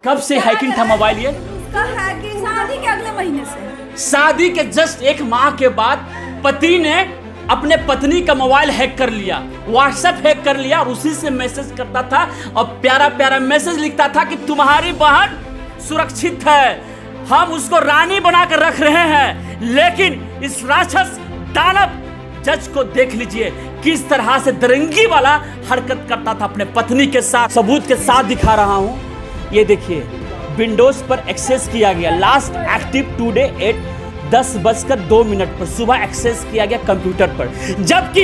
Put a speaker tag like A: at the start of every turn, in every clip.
A: कब से हैकिंग था मोबाइल ये?
B: उसका हैकिंग शादी के अगले महीने से।
A: शादी के जस्ट 1 माह के बाद पति ने अपने पत्नी का मोबाइल हैक कर लिया, व्हाट्सएप हैक कर लिया और उसी से मैसेज करता था और प्यारा प्यारा मैसेज लिखता था कि तुम्हारी बहन सुरक्षित है, हम उसको रानी बनाकर रख रहे हैं। लेकिन इस राक्षस दानव जज को देख लीजिए किस तरह से दरंगी वाला हरकत करता था अपने पत्नी के साथ। सबूत के साथ दिखा रहा हूं, ये देखिए विंडोज पर एक्सेस किया गया, लास्ट एक्टिव टुडे 10:02 पर सुबह एक्सेस किया गया कंप्यूटर पर, जबकि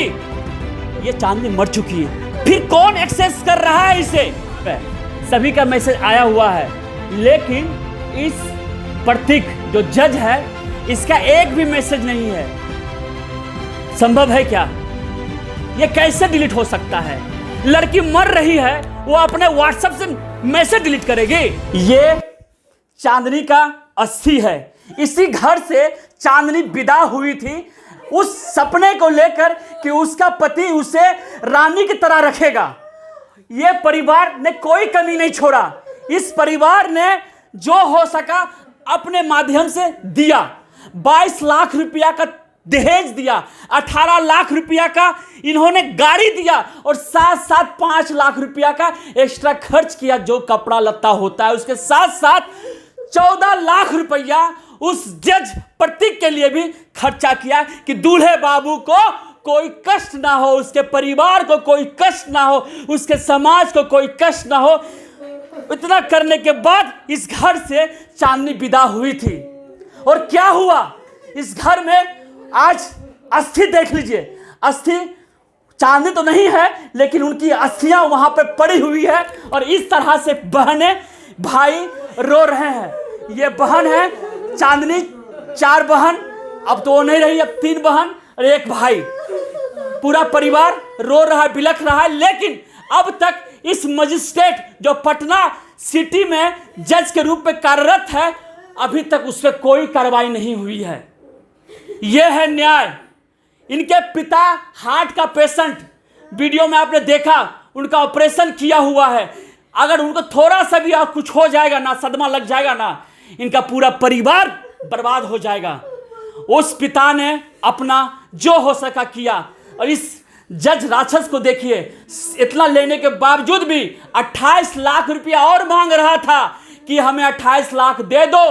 A: ये चांदनी मर चुकी है। फिर कौन एक्सेस कर रहा है इसे? सभी का मैसेज आया हुआ है, लेकिन इस प्रतीक जो जज है इसका एक भी मैसेज नहीं है। संभव है क्या? ये कैसे डिलीट हो सकता है? लड़की मर रही है, वो अपने व्हाट्सएप से मैसेज डिलीट करेगी? ये चांदनी का अस्थि है। इसी घर से चांदनी विदा हुई थी उस सपने को लेकर कि उसका पति उसे रानी की तरह रखेगा। ये परिवार ने कोई कमी नहीं छोड़ा। इस परिवार ने जो हो सका अपने माध्यम से दिया। 22 लाख रुपया का दहेज दिया, 18 लाख रुपया का इन्होंने गाड़ी दिया और साथ साथ 5 लाख रुपया का एक्स्ट्रा खर्च किया जो कपड़ा लत्ता होता है। उसके साथ साथ 14 लाख रुपया उस जज प्रतीक के लिए भी खर्चा किया कि दूल्हे बाबू को कोई कष्ट ना हो, उसके परिवार को कोई कष्ट ना हो, उसके समाज को कोई कष्ट ना हो। इतना करने के बाद इस घर से चांदनी विदा हुई थी। और क्या हुआ इस घर में? आज अस्थि देख लीजिए, अस्थि चांदनी तो नहीं है लेकिन उनकी अस्थियां वहां पर पड़ी हुई है और इस तरह से बहनें भाई रो रहे हैं। ये बहन है चांदनी, 4 बहन, अब तो वो नहीं रही, अब 3 बहन और 1 भाई। पूरा परिवार रो रहा है, बिलख रहा है। लेकिन अब तक इस मजिस्ट्रेट जो पटना सिटी में जज के रूप में कार्यरत है, अभी तक उस पर कोई कार्रवाई नहीं हुई है। यह है न्याय। इनके पिता हार्ट का पेशेंट, वीडियो में आपने देखा, उनका ऑपरेशन किया हुआ है। अगर उनको थोड़ा सा भी कुछ हो जाएगा ना, सदमा लग जाएगा ना, इनका पूरा परिवार बर्बाद हो जाएगा। उस पिता ने अपना जो हो सका किया और इस जज राक्षस को देखिए, इतना लेने के बावजूद भी 28 लाख रुपया और मांग रहा था कि हमें 28 लाख दे दो,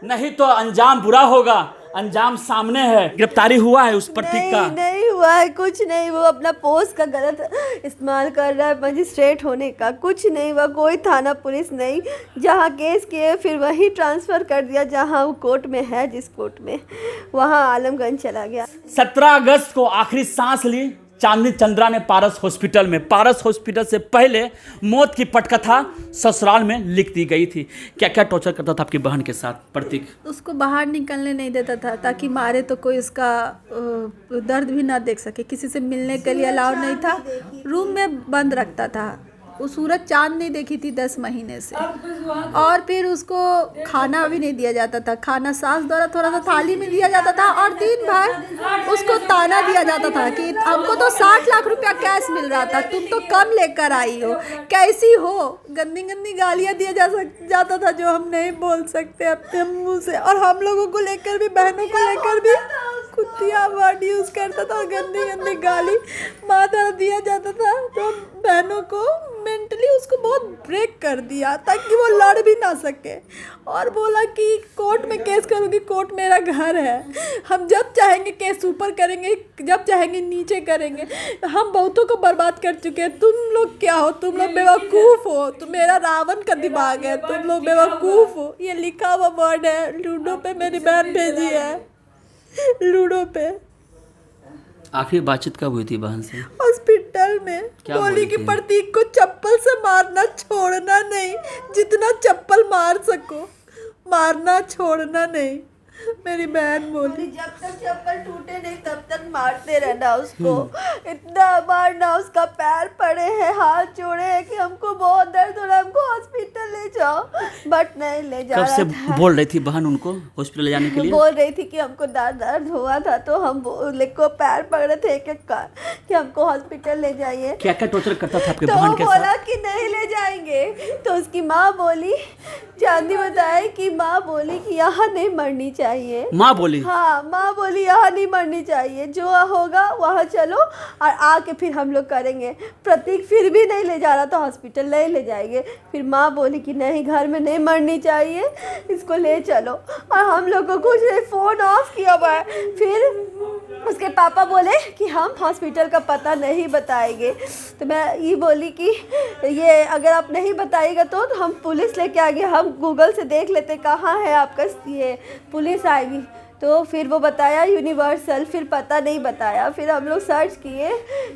A: नहीं तो अंजाम बुरा होगा। अंजाम सामने है। गिरफ्तारी हुआ है उस प्रतीक का?
C: नहीं हुआ है, कुछ नहीं। वो अपना पोस्ट का गलत इस्तेमाल कर रहा है मजिस्ट्रेट होने का। कुछ नहीं हुआ, कोई थाना पुलिस नहीं। जहाँ केस किए फिर वही ट्रांसफ़र कर दिया जहाँ वो कोर्ट में है, जिस कोर्ट में, वहाँ आलमगंज चला गया।
A: 17 अगस्त को आखिरी सांस ली चांदनी चंद्रा ने पारस हॉस्पिटल में। पारस हॉस्पिटल से पहले मौत की पटकथा ससुराल में लिख दी गई थी। क्या क्या टॉर्चर करता था आपकी बहन के साथ प्रतीक?
B: उसको बाहर निकलने नहीं देता था ताकि मारे तो कोई उसका दर्द भी ना देख सके। किसी से मिलने के लिए अलाउ नहीं था, रूम में बंद रखता था। वो सूरज चांद नहीं देखी थी 10 महीने से। और फिर उसको खाना भी नहीं दिया जाता था। खाना सास द्वारा थोड़ा सा थाली में दिया जाता था और दिन भर उसको ताना दिया जाता था कि हमको तो 60 लाख रुपया कैश मिल रहा था, तुम तो कम लेकर आई हो, कैसी हो। गंदी गंदी गालियाँ दिया जाता था जो हम नहीं बोल सकते अपने मुँह से। और हम लोगों को लेकर भी, बहनों को लेकर भी कुत्तिया वर्ड यूज़ करता था और गंदी गंदी गाली माँ द्वारा दिया जाता था। तो बहनों को मेंटली उसको बहुत ब्रेक कर दिया ताकि वो लड़ भी ना सके। और बोला कि कोर्ट में केस करूँगी, कोर्ट मेरा घर है, हम जब चाहेंगे केस ऊपर करेंगे, जब चाहेंगे नीचे करेंगे। हम बहुतों को बर्बाद कर चुके हैं। तुम लोग क्या हो? तुम लोग बेवकूफ़ हो। तुम मेरा रावण का दिमाग है, तुम लोग बेवकूफ़ हो। ये लिखा हुआ वर्ड है, लूडो पे मेरी बहन भेजी है, लूडो पे।
A: आखिर बातचीत कब हुई थी बहन से?
C: हॉस्पिटल में। बोली कि प्रतीक को चप्पल से मारना छोड़ना नहीं, जितना चप्पल मार सको मारना छोड़ना नहीं।
B: मेरी बहन बोली
C: जब तक चप्पल टूटे नहीं तब तक मारते रहना उसको, इतना मारना, उसका पैर पड़े हैं, हाथ जोड़े हैं कि हमको बहुत दर्द हो रहा है, हमको हॉस्पिटल ले जाओ, बट नहीं ले जा
A: कब
C: रहा
A: से
C: था।
A: बोल रही थी बहन उनको हॉस्पिटल ले जाने के लिए?
C: बोल रही थी कि हमको दर्द हुआ था तो हम को पैर पकड़े थे एक एक का कि हमको हॉस्पिटल ले जाइए।
A: क्या क्या टॉर्चर करता था आपके
C: तो
A: बहन
C: वो
A: के
C: बोला
A: साथ?
C: कि नहीं ले जाएंगे, तो उसकी माँ बोली, चांदी बताए कि माँ बोली कि यहाँ नहीं मरनी चाहिए।
A: माँ बोली?
C: हाँ, माँ बोली यहाँ नहीं मरनी चाहिए, जो होगा वहाँ चलो और आके फिर हम लोग करेंगे। प्रतीक फिर भी नहीं ले जा रहा था हॉस्पिटल, नहीं ले जाएंगे। फिर माँ बोली कि नहीं, घर में नहीं मरनी चाहिए, इसको ले चलो। और हम लोग को कुछ नहीं, फ़ोन ऑफ किया हुआ है। फिर उसके पापा बोले कि हम हॉस्पिटल का पता नहीं बताएंगे। तो मैं ये बोली कि ये अगर आप नहीं बताइएगा तो हम पुलिस लेके आएंगे, हम गूगल से देख लेते कहाँ है आपका, ये पुलिस आएगी। तो फिर वो बताया यूनिवर्सल, फिर पता नहीं बताया। फिर हम लोग सर्च किए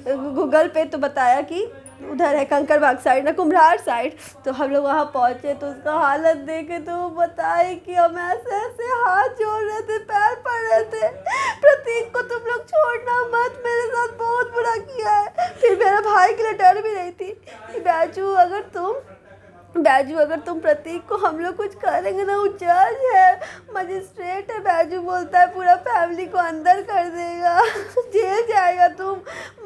C: गूगल पे तो बताया कि उधर है कंकड़बाग साइड ना, कुम्हरार साइड। तो हम लोग वहाँ पहुँचे तो उसका हालत देखे तो वो बताए कि हम ऐसे ऐसे हाथ जोड़ रहे थे, पैर पड़ रहे थे, प्रतीक को तुम लोग छोड़ना मत, मेरे साथ बहुत बुरा किया है। फिर मेरे भाई के लिए डर भी रही थी कि बैजू अगर तुम प्रतीक को हम लोग कुछ करेंगे ना, वो जज है, मजिस्ट्रेट है, बैजू बोलता है पूरा फैमिली को अंदर कर देगा, जेल जाएगा, तुम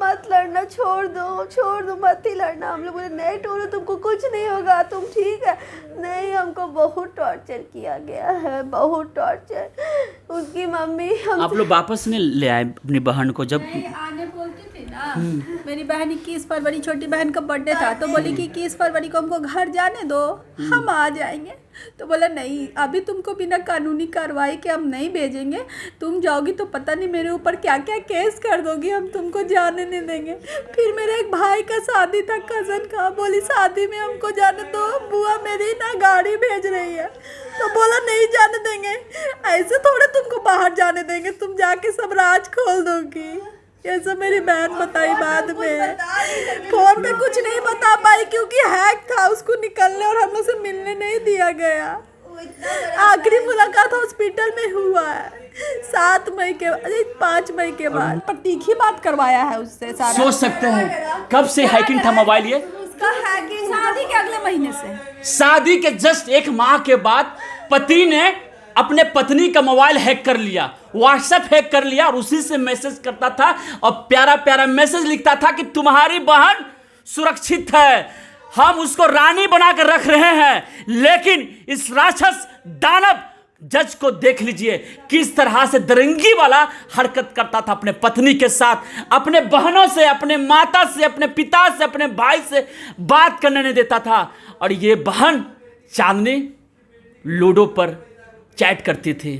C: मत लड़ना, छोड़ दो, मत ही लड़ना। हम लोग बोले नहीं टोरो, तुमको कुछ नहीं होगा, तुम ठीक है। नहीं, हमको बहुत टॉर्चर किया गया है, बहुत टॉर्चर। उसकी मम्मी
A: आप लोग वापस नहीं ले आए अपनी बहन को? जब
B: आने बोलती थी ना, मेरी बहन 21 फरवरी, छोटी बहन का बर्थडे था, तो बोली कि 21 फरवरी को हमको घर जाने दो, हम आ जाएंगे। तो बोला नहीं, अभी तुमको बिना कानूनी कार्रवाई के हम नहीं भेजेंगे, तुम जाओगी तो पता नहीं मेरे ऊपर क्या क्या केस कर दोगी, हम तुमको जाने नहीं देंगे। फिर मेरे एक भाई का शादी था, कज़न का, बोली शादी में हमको जाने दो, बुआ मेरी ना गाड़ी भेज रही है। तो बोला नहीं जाने देंगे, ऐसे थोड़े तुमको बाहर जाने देंगे, तुम जाके सब राज खोल दोगी। ये सब मेरी बहन बताई बाद में। फोन पे कुछ नहीं बता पाई क्योंकि हैक था, उसको निकलने और हम लोग से मिलने नहीं दिया गया। आखिरी मुलाकात हॉस्पिटल में हुआ है 7 मई के, 5 मई के बाद। प्रतीक ही बात करवाया है उससे सारा।
A: सोच सकते हैं कब से हैकिंग था मोबाइल ये?
C: उसका हैकिंग
B: शादी के अगले महीने से।
A: शादी के जस्ट 1 माह के बाद पति ने अपने पत्नी का मोबाइल हैक कर लिया, व्हाट्सएप हैक कर लिया और उसी से मैसेज करता था और प्यारा प्यारा मैसेज लिखता था कि तुम्हारी बहन सुरक्षित है, हम उसको रानी बनाकर रख रहे हैं। लेकिन इस राक्षस दानव जज को देख लीजिए किस तरह से दरंगी वाला हरकत करता था अपने पत्नी के साथ, अपने बहनों से, अपने माता से, अपने पिता से, अपने भाई से बात करने नहीं देता था। और ये बहन चांदनी लूडो पर चैट करती थी,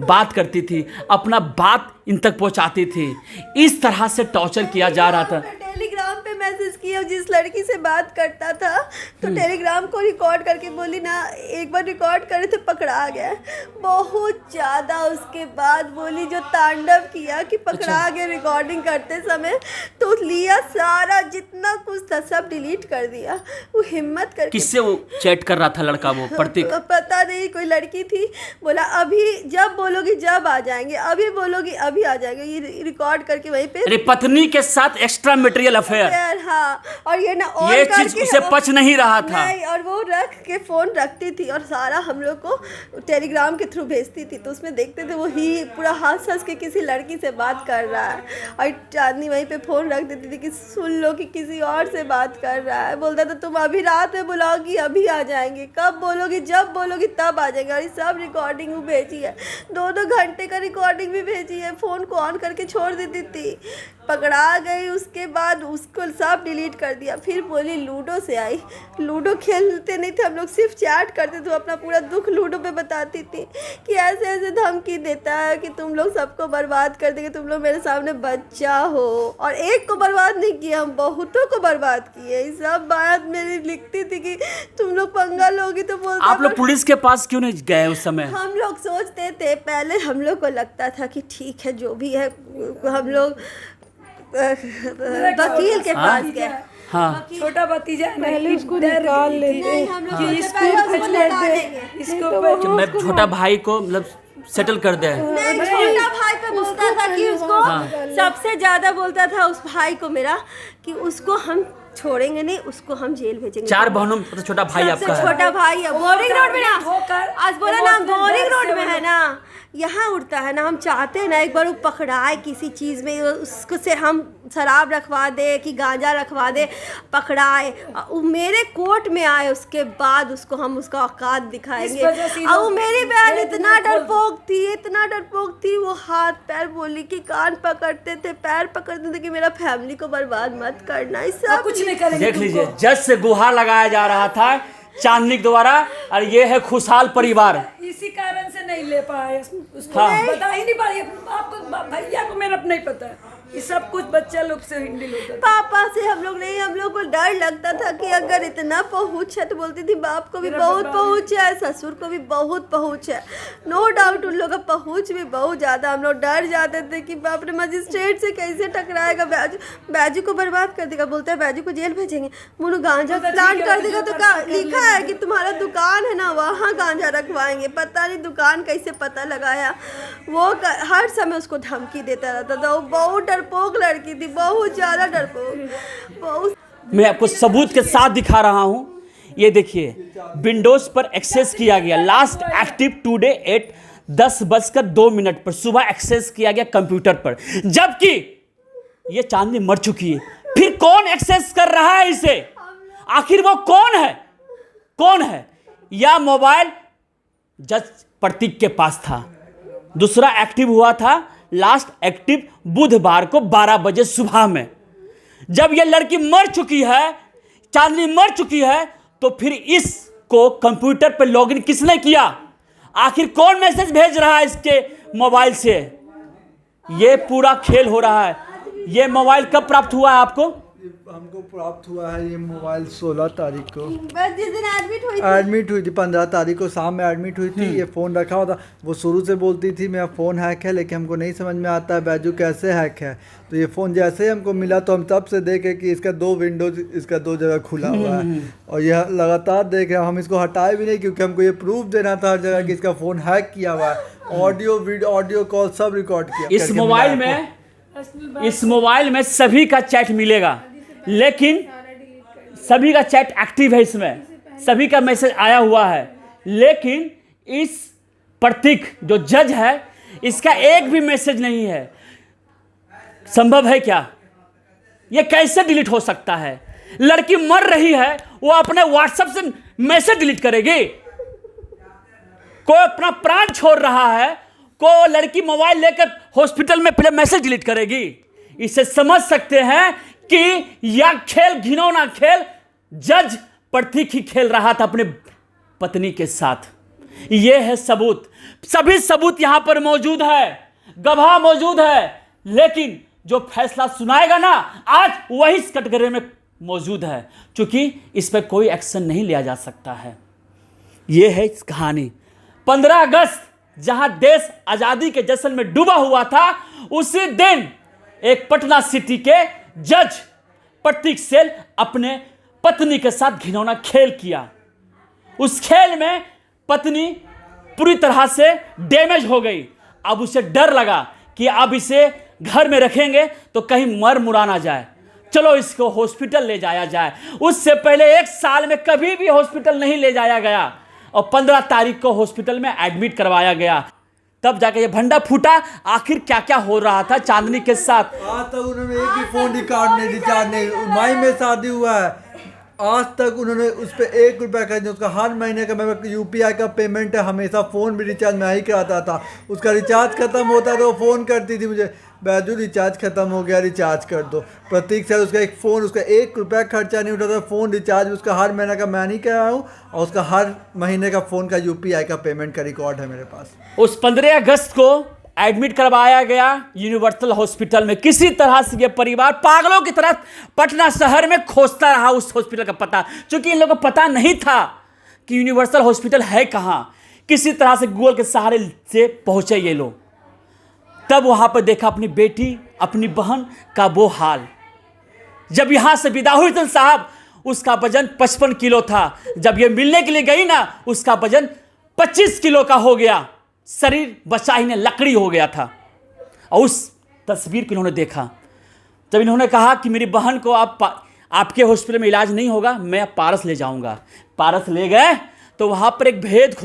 A: बात करती थी, अपना बात इन तक पहुंचाती थी। इस तरह से टॉर्चर किया जा रहा था।
C: टेलीग्राम पे मैसेज किया, जिस लड़की से बात करता था तो टेलीग्राम को रिकॉर्ड करके बोली ना, एक बार रिकॉर्ड करे थे, पकड़ा गया बहुत ज़्यादा। उसके बाद बोली जो तांडव किया कि पकड़ा गया रिकॉर्डिंग करते समय, तो लिया सारा जितना कुछ था सब डिलीट कर दिया। वो हिम्मत करके
A: किससे वो चैट कर रहा था लड़का? वो प्रतीक?
C: पता नहीं, कोई लड़की थी। बोला अभी जब बोलोगी जब आ जाएंगे, अभी बोलोगी अभी आ जाएंगे। ये रिकॉर्ड करके वहीं पे
A: अरे पत्नी के साथ एक्स्ट्रा मटेरियल अफेयर,
C: हाँ। और ये ना और
A: ये चीज उसे पच नहीं रहा था।
C: नहीं, और वो रख के फोन रखती थी और सारा हम लोग को टेलीग्राम के थ्रू भेजती थी। तो उसमें देखते थे वो ही पूरा हंस हंस के किसी लड़की से बात कर रहा है, और चांदनी वहीं पे फोन रख देती थी कि सुन लो कि किसी और से बात कर रहा है। बोलता था तुम अभी रात में बुलाओगी अभी आ जाएंगे, कब बोलोगी जब बोलोगी तब आ जाएंगे। और ये सब रिकॉर्डिंग भेजी है, 2-2 घंटे का रिकॉर्डिंग भी भेजी है। फ़ोन को ऑन करके छोड़ देती थी। पकड़ा गई, उसके बाद उसको सब डिलीट कर दिया। फिर बोली लूडो से आई, लूडो खेलते नहीं थे हम लोग, सिर्फ चैट करते थे। अपना पूरा दुख लूडो पे बताती थी कि ऐसे ऐसे धमकी देता है कि तुम लोग सबको बर्बाद कर देंगे, तुम लोग मेरे सामने बच्चा हो। और एक को बर्बाद नहीं किया, हम बहुतों को बर्बाद किए। ये सब बात मेरी लिखती थी कि तुम लोग पंगा लोगी। तो बोलता
A: आप लोग पुलिस के पास क्यों नहीं गए उस समय?
C: हम लोग सोचते थे, पहले हम लोग को लगता था कि ठीक है जो भी है, हम लोग वकील के पास गए।
A: हाँ,
D: छोटा भतीजा है, पहले इसको निकाल लेते
C: नहीं, हम लोग
D: कि
C: सोचते
D: स्कूल
C: पहले उसको
D: भेज
C: निकाल
D: लेते
C: देंगे।
D: इसको
A: कि मैं छोटा भाई को मतलब सेटल कर दे।
C: नहीं, छोटा भाई पे बोलता था कि उसको सबसे ज्यादा बोलता था उस भाई को मेरा कि उसको हम छोड़ेंगे नहीं, उसको हम जेल भेजेंगे।
A: 4 बहनों में सबसे छोटा भाई आपका है।
C: छोटा भाई है, बोरिंग रोड में ना, आज बोला ना बोरिंग रोड में है ना, यहाँ उड़ता है ना। हम चाहते हैं ना एक बार वो पकड़ाए किसी चीज़ में, उसको से हम शराब रखवा दे कि गांजा रखवा दे, पकड़ाए, वो मेरे कोर्ट में आए, उसके बाद उसको हम उसका औकात दिखाएंगे। और वो मेरी बहन इतना डरपोक थी, वो हाथ पैर बोली कि कान पकड़ते थे, पैर पकड़ते थे कि मेरा फैमिली को बर्बाद मत करना, इस सब
D: कुछ नहीं करेंगे।
A: देख लीजिए, जज से गुहार लगाया जा रहा था चांदनी के द्वारा, और ये है खुशहाल परिवार।
D: इसी कारण से नहीं ले पाए उसको, बता ही नहीं पाए आपको, भैया को मेरा नहीं पता है, ये सब कुछ बच्चा लोग से हिंदी होता था।
C: पापा से हम लोग को डर लगता था कि अगर इतना पहुँच है, तो बोलती थी बाप को भी बहुत पहुँच है, ससुर को भी बहुत पहुँच है। नो डाउट उन लोग का पहुँच भी बहुत ज़्यादा। हम लोग डर जाते थे कि बाप रे मजिस्ट्रेट से कैसे टकराएगा, बैजू को बर्बाद कर देगा। बोलता है बैजू को जेल भेजेंगे, मुनु गांजा प्लांट कर देगा। तो लिखा है कि तुम्हारा दुकान है ना, वहाँ गांजा रखवाएंगे। पता नहीं दुकान कैसे पता लगाया। वो हर समय उसको धमकी देता रहता था। वो बहुत डरपोक लड़की थी, बहुत ज़्यादा डरपोक, बहुत।
A: मैं आपको सबूत के साथ दिखा रहा हूं। ये देखिए, विंडोज पर एक्सेस किया गया, लास्ट एक्टिव टुडे एट 10:02 पर सुबह एक्सेस किया गया कंप्यूटर पर, जबकि ये चांदनी मर चुकी है। फिर कौन एक्सेस कर रहा है इसे? आखिर वो कौन है? या मोबाइल जज प्रतीक के पास था, दूसरा एक्टिव हुआ था लास्ट एक्टिव बुधवार को 12 बजे सुबह में। जब ये लड़की मर चुकी है, चांदनी मर चुकी है, तो फिर इसको कंप्यूटर पर लॉगिन किसने किया? आखिर कौन मैसेज भेज रहा है इसके मोबाइल से? ये पूरा खेल हो रहा है। ये मोबाइल कब प्राप्त हुआ है आपको?
E: हमको प्राप्त हुआ है ये मोबाइल 16 तारीख को।
C: बस जिस दिन
E: एडमिट हुई थी 15 तारीख को शाम में एडमिट हुई थी। ये फ़ोन रखा हुआ था। वो शुरू से बोलती थी मेरा फ़ोन हैक है, लेकिन हमको नहीं समझ में आता है बैजू कैसे हैक है। तो ये फ़ोन जैसे ही हमको मिला तो हम तब से देखे कि इसका 2 विंडोज, इसका 2 जगह खुला हुआ है, और यह लगातार देख रहे हैं। हम इसको हटाए भी नहीं, क्योंकि हमको ये प्रूफ देना था हर जगह कि इसका फ़ोन हैक किया हुआ है। ऑडियो वीडियो, ऑडियो कॉल सब रिकॉर्ड किया।
A: इस मोबाइल में सभी का चैट मिलेगा, लेकिन सभी का चैट एक्टिव है, इसमें सभी का मैसेज आया हुआ है, लेकिन इस प्रतीक जो जज है, इसका एक भी मैसेज नहीं है। संभव है क्या? ये कैसे डिलीट हो सकता है? लड़की मर रही है, वो अपने व्हाट्सएप से मैसेज डिलीट करेगी? कोई अपना प्राण छोड़ रहा है, को लड़की मोबाइल लेकर हॉस्पिटल में पहले मैसेज डिलीट करेगी? इसे समझ सकते हैं कि यह खेल, घिनौना खेल, जज प्रतीक ही खेल रहा था अपने पत्नी के साथ। यह है सबूत, सभी सबूत यहां पर मौजूद है, गवाह मौजूद है, लेकिन जो फैसला सुनाएगा ना, आज वही इस कटघरे में मौजूद है, क्योंकि इस पर कोई एक्शन नहीं लिया जा सकता है। यह है इस कहानी। 15 अगस्त जहां देश आजादी के जश्न में डूबा हुआ था, उसी दिन एक पटना सिटी के जज प्रतीक सेल अपने पत्नी के साथ घिनौना खेल किया। उस खेल में पत्नी पूरी तरह से डैमेज हो गई। अब उसे डर लगा कि अब इसे घर में रखेंगे तो कहीं मर मुरा ना जाए, चलो इसको हॉस्पिटल ले जाया जाए। उससे पहले 1 साल में कभी भी हॉस्पिटल नहीं ले जाया गया, और 15 तारीख को हॉस्पिटल में एडमिट करवाया गया। तब जाके ये भंडा फूटा, आखिर क्या क्या हो रहा था चांदनी के साथ।
E: आज तक उन्होंने एक भी फोन रिचार्ज नहीं, मई में शादी हुआ है, आज तक उन्होंने उस पर 1 रुपया खर्च नहीं। उसका हर महीने का मेरा UPI का पेमेंट है, हमेशा फ़ोन भी रिचार्ज मैं ही कराता था। उसका रिचार्ज खत्म होता तो वो फ़ोन करती थी मुझे, बैजू रिचार्ज खत्म हो गया, रिचार्ज कर दो। प्रतीक से उसका एक फ़ोन, उसका 1 रुपया खर्चा नहीं उठाता। फ़ोन रिचार्ज उसका हर महीने का मैं नहीं कराया हूँ, और उसका हर महीने का फ़ोन का UPI का पेमेंट का रिकॉर्ड है मेरे पास।
A: उस 15 अगस्त को एडमिट करवाया गया यूनिवर्सल हॉस्पिटल में। किसी तरह से ये परिवार पागलों की तरह पटना शहर में खोजता रहा उस हॉस्पिटल का पता, क्योंकि इन लोगों को पता नहीं था कि यूनिवर्सल हॉस्पिटल है कहाँ। किसी तरह से गूगल के सहारे से पहुंचे ये लोग। तब वहां पर देखा अपनी बेटी, अपनी बहन का वो हाल। जब यहां से विदा हुई तो साहब, उसका वजन 55 किलो था। जब ये मिलने के लिए गई ना, उसका वजन 25 किलो का हो गया। शरीर बचा ही नहीं, लकड़ी हो गया था। और उस तस्वीर को इन्होंने देखा। जब इन्होंने कहा कि मेरी बहन को आपके हॉस्पिटल में इलाज नहीं होगा, मैं पारस ले जाऊंगा। पारस ले गए तो वहाँ पर एक भेद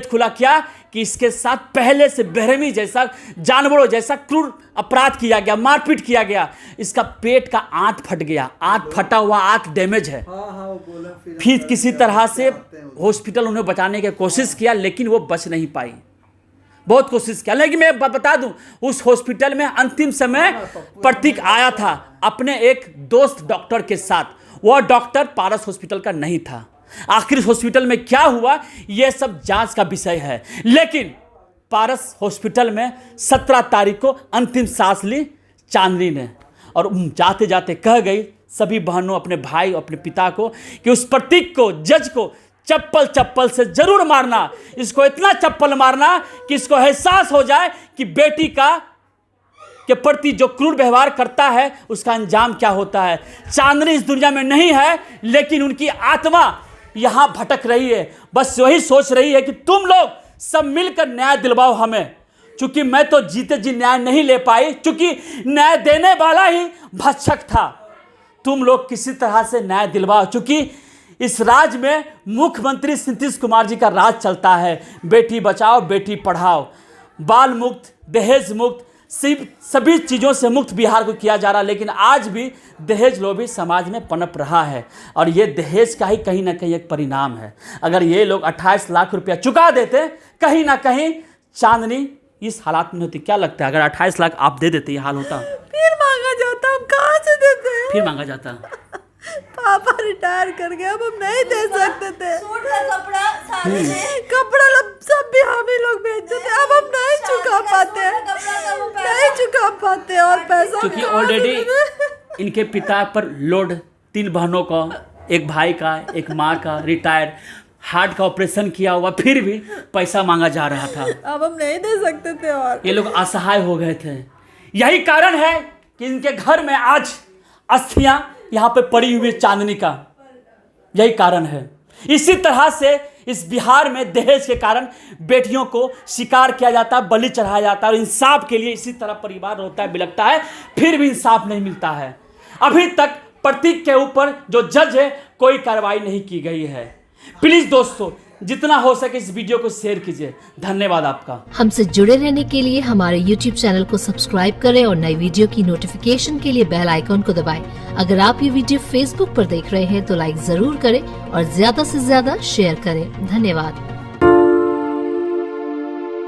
A: खुला क्या कि इसके साथ पहले से बेरहमी जैसा, जानवरों जैसा क्रूर अपराध किया गया, मारपीट किया गया। इसका पेट का आंत फट गया, आंत फटा हुआ, आंत डैमेज है। फिर किसी तरह से हॉस्पिटल उन्हें बचाने की कोशिश किया, लेकिन वो बच नहीं पाई। बहुत कोशिश किया, लेकिन मैं बता दूं, उस हॉस्पिटल में अंतिम समय प्रतीक आया था अपने एक दोस्त डॉक्टर के साथ। वह डॉक्टर पारस हॉस्पिटल का नहीं था। आखिर हॉस्पिटल में क्या हुआ, यह सब जांच का विषय है। लेकिन पारस हॉस्पिटल में 17 तारीख को अंतिम सांस ली चांदनी ने, और जाते जाते कह गई सभी बहनों, अपने भाई, अपने पिता को कि उस प्रतीक को, जज को चप्पल से जरूर मारना। इसको इतना चप्पल मारना कि इसको एहसास हो जाए कि बेटी के प्रति जो क्रूर व्यवहार करता है उसका अंजाम क्या होता है। चांदनी इस दुनिया में नहीं है, लेकिन उनकी आत्मा यहाँ भटक रही है। बस वही सोच रही है कि तुम लोग सब मिलकर न्याय दिलवाओ हमें, क्योंकि मैं तो जीते जी न्याय नहीं ले पाई, क्योंकि न्याय देने वाला ही भक्षक था। तुम लोग किसी तरह से न्याय दिलवाओ, क्योंकि इस राज्य में मुख्यमंत्री नीतीश कुमार जी का राज चलता है। बेटी बचाओ, बेटी पढ़ाओ, बाल मुक्त, दहेज मुक्त, सभी चीज़ों से मुक्त बिहार को किया जा रहा। लेकिन आज भी दहेज लोभी समाज में पनप रहा है, और ये दहेज का ही कहीं ना कहीं एक परिणाम है। अगर ये लोग 28 लाख रुपया चुका देते, कहीं ना कहीं चांदनी इस हालात में होती। क्या लगता है, अगर 28 लाख आप दे देते ये हाल होता?
B: फिर मांगा जाता, हम कहाँ से देते हैं?
A: फिर मांगा जाता।
B: पापा रिटायर कर गए, अब हम नहीं दे सकते थे।
C: सूट का कपड़ा, साड़ी
B: कपड़ा सब भी हम ही लोग बेचते थे, अब हम नहीं चुका पाते, और पैसा
A: क्योंकि ऑलरेडी इनके पिता पर लोड 3 बहनों का, एक भाई का, एक माँ का, रिटायर, हार्ट का ऑपरेशन किया हुआ, फिर भी पैसा मांगा जा रहा था।
B: अब हम नहीं दे सकते थे, और
A: ये लोग असहाय हो गए थे। यही कारण है कि इनके घर में आज अस्थियां यहाँ पे पड़ी हुई चांदनी का, यही कारण है। इसी तरह से इस बिहार में दहेज के कारण बेटियों को शिकार किया जाता है, बलि चढ़ाया जाता है, और इंसाफ के लिए इसी तरह परिवार रोता है, बिलखता है, फिर भी इंसाफ नहीं मिलता है। अभी तक प्रतीक के ऊपर जो जज है कोई कार्रवाई नहीं की गई है। प्लीज दोस्तों, जितना हो सके इस वीडियो को शेयर कीजिए। धन्यवाद आपका।
F: हमसे जुड़े रहने के लिए हमारे YouTube चैनल को सब्सक्राइब करें और नई वीडियो की नोटिफिकेशन के लिए बेल आइकॉन को दबाएं। अगर आप ये वीडियो Facebook पर देख रहे हैं तो लाइक जरूर करें और ज्यादा से ज्यादा शेयर करें। धन्यवाद।